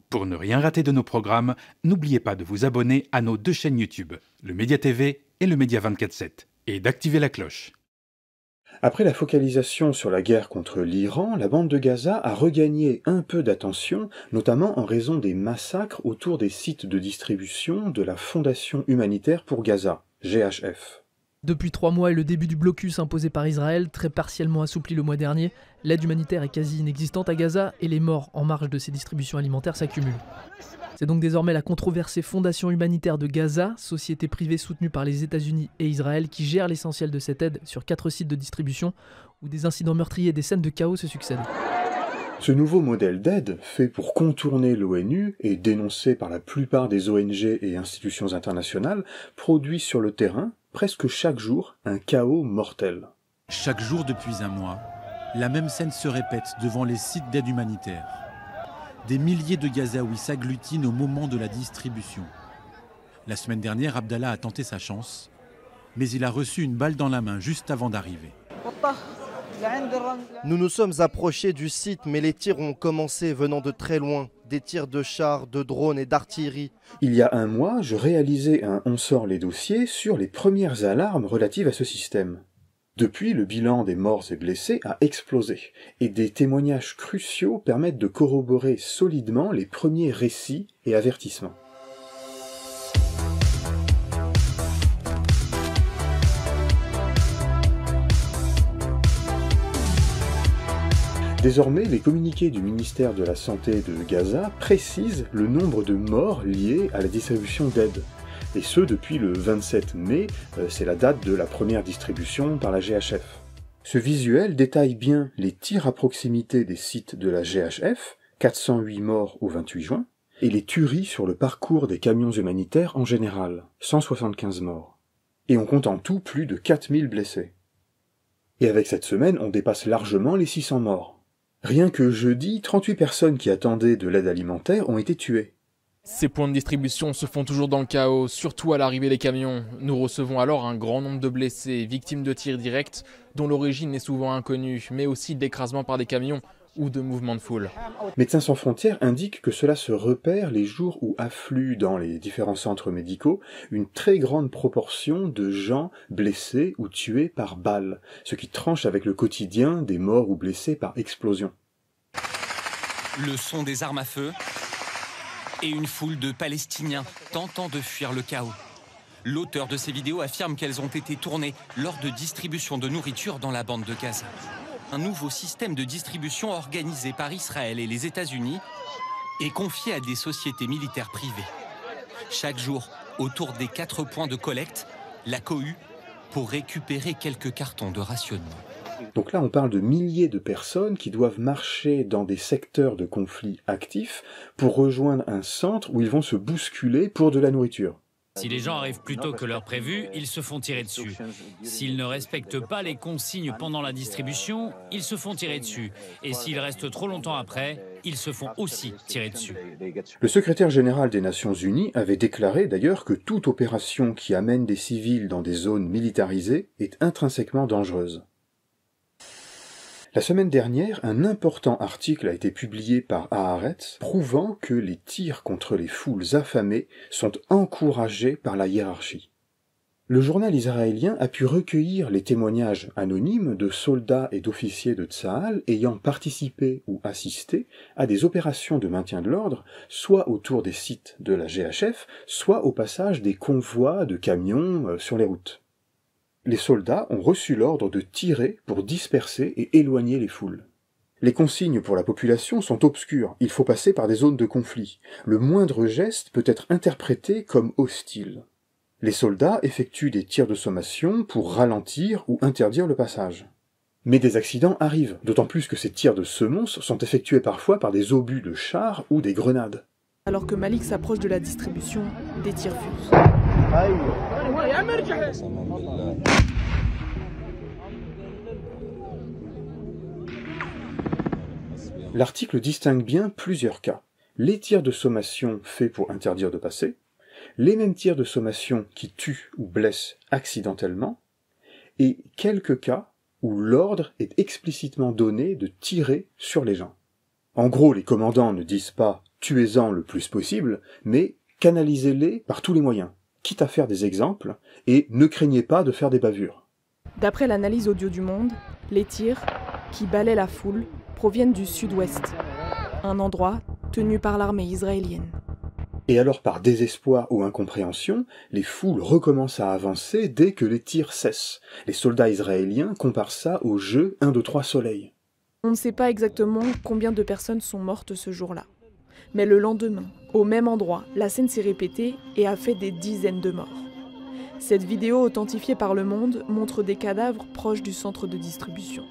Pour ne rien rater de nos programmes, n'oubliez pas de vous abonner à nos 2 chaînes YouTube, le Média TV et le Média 24/7, et d'activer la cloche. Après la focalisation sur la guerre contre l'Iran, la bande de Gaza a regagné un peu d'attention, notamment en raison des massacres autour des sites de distribution de la Fondation humanitaire pour Gaza, GHF. Depuis 3 mois et le début du blocus imposé par Israël, très partiellement assoupli le mois dernier, l'aide humanitaire est quasi inexistante à Gaza et les morts en marge de ces distributions alimentaires s'accumulent. C'est donc désormais la controversée Fondation humanitaire de Gaza, société privée soutenue par les États-Unis et Israël, qui gère l'essentiel de cette aide sur 4 sites de distribution où des incidents meurtriers et des scènes de chaos se succèdent. Ce nouveau modèle d'aide, fait pour contourner l'ONU et dénoncé par la plupart des ONG et institutions internationales, produit sur le terrain, presque chaque jour, un chaos mortel. Chaque jour depuis un mois, la même scène se répète devant les sites d'aide humanitaire. Des milliers de Gazaouis s'agglutinent au moment de la distribution. La semaine dernière, Abdallah a tenté sa chance, mais il a reçu une balle dans la main juste avant d'arriver. Nous nous sommes approchés du site, mais les tirs ont commencé venant de très loin. Des tirs de chars, de drones et d'artillerie. Il y a un mois, je réalisais un On sort les dossiers sur les premières alarmes relatives à ce système. Depuis, le bilan des morts et blessés a explosé, et des témoignages cruciaux permettent de corroborer solidement les premiers récits et avertissements. Désormais, les communiqués du ministère de la Santé de Gaza précisent le nombre de morts liés à la distribution d'aide. Et ce, depuis le 27 mai, c'est la date de la première distribution par la GHF. Ce visuel détaille bien les tirs à proximité des sites de la GHF, 408 morts au 28 juin, et les tueries sur le parcours des camions humanitaires en général, 175 morts. Et on compte en tout plus de 4000 blessés. Et avec cette semaine, on dépasse largement les 600 morts. Rien que jeudi, 38 personnes qui attendaient de l'aide alimentaire ont été tuées. Ces points de distribution se font toujours dans le chaos, surtout à l'arrivée des camions. Nous recevons alors un grand nombre de blessés, victimes de tirs directs, dont l'origine est souvent inconnue, mais aussi d'écrasement par des camions ou de mouvements de foule. Médecins sans frontières indique que cela se repère les jours où affluent dans les différents centres médicaux une très grande proportion de gens blessés ou tués par balles, ce qui tranche avec le quotidien des morts ou blessés par explosion. Le son des armes à feu et une foule de Palestiniens tentant de fuir le chaos. L'auteur de ces vidéos affirme qu'elles ont été tournées lors de distribution de nourriture dans la bande de Gaza. Un nouveau système de distribution organisé par Israël et les États-Unis est confié à des sociétés militaires privées. Chaque jour, autour des 4 points de collecte, la cohue pour récupérer quelques cartons de rationnement. Donc là, on parle de milliers de personnes qui doivent marcher dans des secteurs de conflit actifs pour rejoindre un centre où ils vont se bousculer pour de la nourriture. Si les gens arrivent plus tôt que l'heure prévue, ils se font tirer dessus. S'ils ne respectent pas les consignes pendant la distribution, ils se font tirer dessus. Et s'ils restent trop longtemps après, ils se font aussi tirer dessus. Le secrétaire général des Nations Unies avait déclaré d'ailleurs que toute opération qui amène des civils dans des zones militarisées est intrinsèquement dangereuse. La semaine dernière, un important article a été publié par Haaretz prouvant que les tirs contre les foules affamées sont encouragés par la hiérarchie. Le journal israélien a pu recueillir les témoignages anonymes de soldats et d'officiers de Tsahal ayant participé ou assisté à des opérations de maintien de l'ordre, soit autour des sites de la GHF, soit au passage des convois de camions sur les routes. Les soldats ont reçu l'ordre de tirer pour disperser et éloigner les foules. Les consignes pour la population sont obscures, il faut passer par des zones de conflit. Le moindre geste peut être interprété comme hostile. Les soldats effectuent des tirs de sommation pour ralentir ou interdire le passage. Mais des accidents arrivent, d'autant plus que ces tirs de semonce sont effectués parfois par des obus de chars ou des grenades. Alors que Malik s'approche de la distribution, des tirs fusent. L'article distingue bien plusieurs cas. Les tirs de sommation faits pour interdire de passer, les mêmes tirs de sommation qui tuent ou blessent accidentellement, et quelques cas où l'ordre est explicitement donné de tirer sur les gens. En gros, les commandants ne disent pas tuez-en le plus possible, mais canalisez-les par tous les moyens, quitte à faire des exemples, et ne craignez pas de faire des bavures. D'après l'analyse audio du Monde, les tirs, qui balaient la foule, proviennent du sud-ouest, un endroit tenu par l'armée israélienne. Et alors par désespoir ou incompréhension, les foules recommencent à avancer dès que les tirs cessent. Les soldats israéliens comparent ça au jeu 1, 2, 3 soleil. On ne sait pas exactement combien de personnes sont mortes ce jour-là. Mais le lendemain, au même endroit, la scène s'est répétée et a fait des dizaines de morts. Cette vidéo authentifiée par Le Monde montre des cadavres proches du centre de distribution.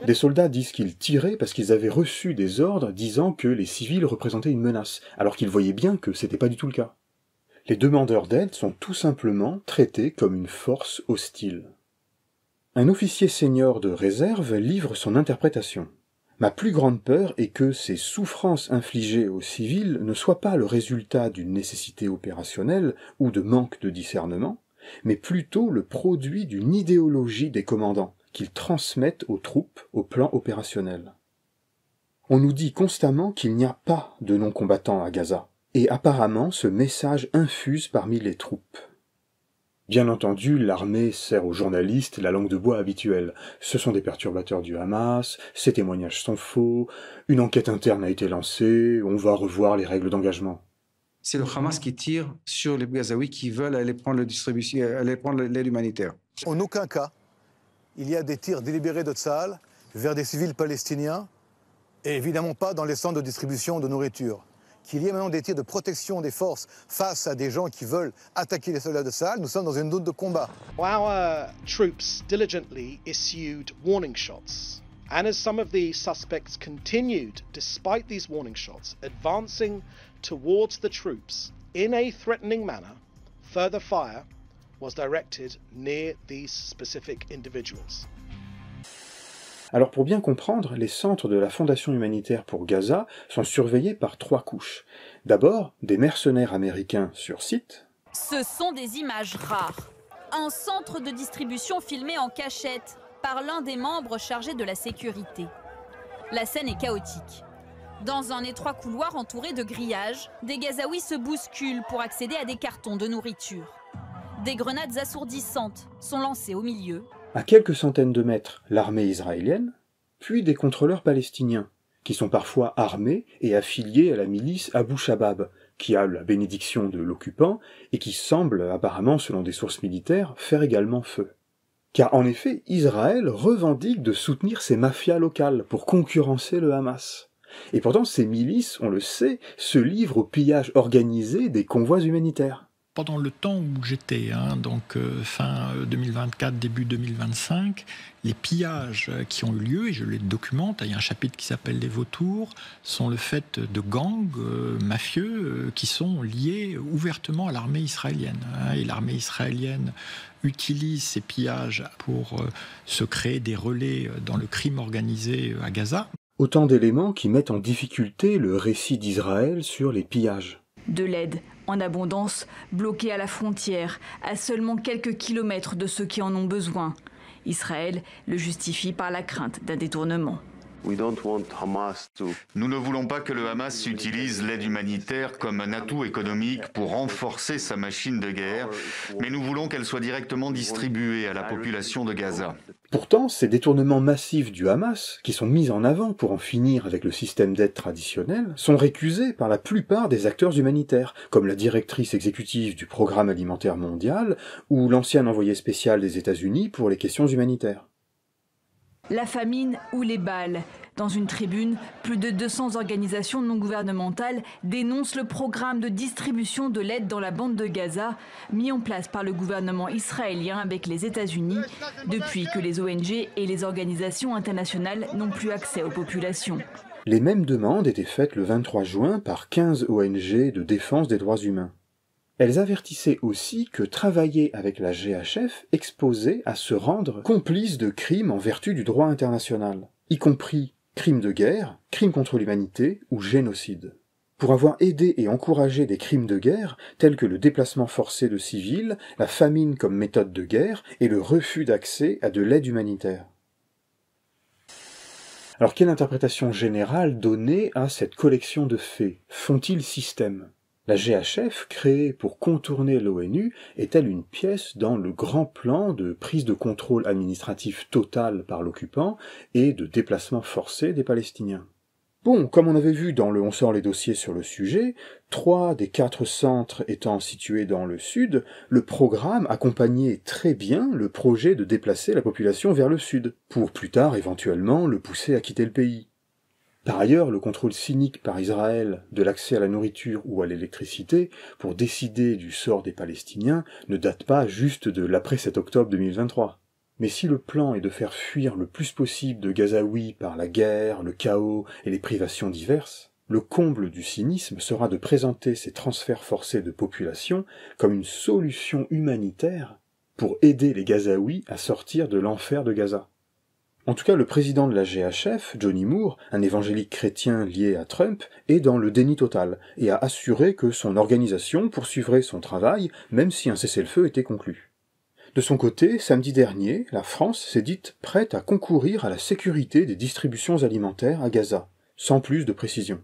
Des soldats disent qu'ils tiraient parce qu'ils avaient reçu des ordres disant que les civils représentaient une menace, alors qu'ils voyaient bien que c'était pas du tout le cas. Les demandeurs d'aide sont tout simplement traités comme une force hostile. Un officier senior de réserve livre son interprétation. Ma plus grande peur est que ces souffrances infligées aux civils ne soient pas le résultat d'une nécessité opérationnelle ou de manque de discernement, mais plutôt le produit d'une idéologie des commandants qu'ils transmettent aux troupes au plan opérationnel. On nous dit constamment qu'il n'y a pas de non-combattants à Gaza, et apparemment ce message infuse parmi les troupes. Bien entendu, l'armée sert aux journalistes la langue de bois habituelle. Ce sont des perturbateurs du Hamas, ces témoignages sont faux, une enquête interne a été lancée, on va revoir les règles d'engagement. C'est le Hamas qui tire sur les Gazaouis qui veulent aller prendre l'aide humanitaire. En aucun cas, il y a des tirs délibérés de Tsahal vers des civils palestiniens et évidemment pas dans les centres de distribution de nourriture. Qu'il y ait maintenant des tirs de protection des forces face à des gens qui veulent attaquer les soldats de Tsahal, nous sommes dans une zone de combat. Our troops diligently issued warning shots. And as some of the suspects continued, despite these warning shots, advancing towards the troops in a threatening manner, further fire was directed near these specific individuals. Alors pour bien comprendre, les centres de la Fondation humanitaire pour Gaza sont surveillés par 3 couches. D'abord, des mercenaires américains sur site. Ce sont des images rares. Un centre de distribution filmé en cachette par l'un des membres chargés de la sécurité. La scène est chaotique. Dans un étroit couloir entouré de grillages, des Gazaouis se bousculent pour accéder à des cartons de nourriture. Des grenades assourdissantes sont lancées au milieu. À quelques centaines de mètres, l'armée israélienne, puis des contrôleurs palestiniens, qui sont parfois armés et affiliés à la milice Abu Shabab, qui a la bénédiction de l'occupant et qui semble, apparemment selon des sources militaires, faire également feu. Car en effet, Israël revendique de soutenir ces mafias locales pour concurrencer le Hamas. Et pourtant, ces milices, on le sait, se livrent au pillage organisé des convois humanitaires. Pendant le temps où j'étais, donc fin 2024, début 2025, les pillages qui ont eu lieu, et je les documente, il y a un chapitre qui s'appelle « Les vautours », sont le fait de gangs mafieux qui sont liés ouvertement à l'armée israélienne. Et l'armée israélienne utilise ces pillages pour se créer des relais dans le crime organisé à Gaza. Autant d'éléments qui mettent en difficulté le récit d'Israël sur les pillages. De l'aide en abondance, bloquée à la frontière, à seulement quelques kilomètres de ceux qui en ont besoin. Israël le justifie par la crainte d'un détournement. Nous ne voulons pas que le Hamas utilise l'aide humanitaire comme un atout économique pour renforcer sa machine de guerre, mais nous voulons qu'elle soit directement distribuée à la population de Gaza. Pourtant, ces détournements massifs du Hamas, qui sont mis en avant pour en finir avec le système d'aide traditionnel, sont récusés par la plupart des acteurs humanitaires, comme la directrice exécutive du Programme alimentaire mondial ou l'ancien envoyé spécial des États-Unis pour les questions humanitaires. La famine ou les balles. Dans une tribune, plus de 200 organisations non gouvernementales dénoncent le programme de distribution de l'aide dans la bande de Gaza, mis en place par le gouvernement israélien avec les États-Unis, depuis que les ONG et les organisations internationales n'ont plus accès aux populations. Les mêmes demandes étaient faites le 23 juin par 15 ONG de défense des droits humains. Elles avertissaient aussi que travailler avec la GHF exposait à se rendre complice de crimes en vertu du droit international, y compris crimes de guerre, crimes contre l'humanité ou génocide. Pour avoir aidé et encouragé des crimes de guerre, tels que le déplacement forcé de civils, la famine comme méthode de guerre et le refus d'accès à de l'aide humanitaire. Alors quelle interprétation générale donner à cette collection de faits? Font-ils système? La GHF, créée pour contourner l'ONU, est-elle une pièce dans le grand plan de prise de contrôle administratif total par l'occupant et de déplacement forcé des Palestiniens? Bon, comme on avait vu dans le On sort les dossiers sur le sujet, 3 des 4 centres étant situés dans le sud, le programme accompagnait très bien le projet de déplacer la population vers le sud, pour plus tard éventuellement le pousser à quitter le pays. Par ailleurs, le contrôle cynique par Israël de l'accès à la nourriture ou à l'électricité pour décider du sort des Palestiniens ne date pas juste de l'après 7 octobre 2023. Mais si le plan est de faire fuir le plus possible de Gazaouis par la guerre, le chaos et les privations diverses, le comble du cynisme sera de présenter ces transferts forcés de population comme une solution humanitaire pour aider les Gazaouis à sortir de l'enfer de Gaza. En tout cas, le président de la GHF, Johnny Moore, un évangélique chrétien lié à Trump, est dans le déni total et a assuré que son organisation poursuivrait son travail même si un cessez-le-feu était conclu. De son côté, samedi dernier, la France s'est dite prête à concourir à la sécurité des distributions alimentaires à Gaza, sans plus de précision.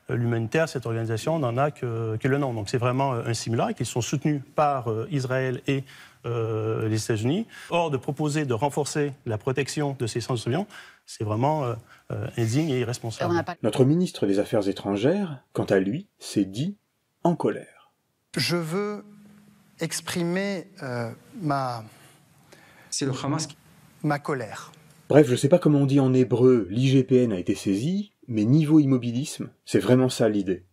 L'humanitaire, cette organisation, n'en a que le nom. Donc c'est vraiment un simulacre. Ils sont soutenus par Israël et les États-Unis. Or, de proposer de renforcer la protection de ces centres surveillants, c'est vraiment indigne et irresponsable. Notre ministre des Affaires étrangères, quant à lui, s'est dit en colère. Je veux exprimer C'est le Hamas ma colère. Bref, je sais pas comment on dit en hébreu, l'IGPN a été saisi, mais niveau immobilisme, c'est vraiment ça l'idée.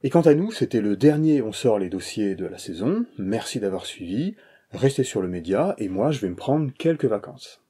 Et quant à nous, c'était le dernier On sort les dossiers de la saison. Merci d'avoir suivi. Restez sur le média, et moi je vais me prendre quelques vacances.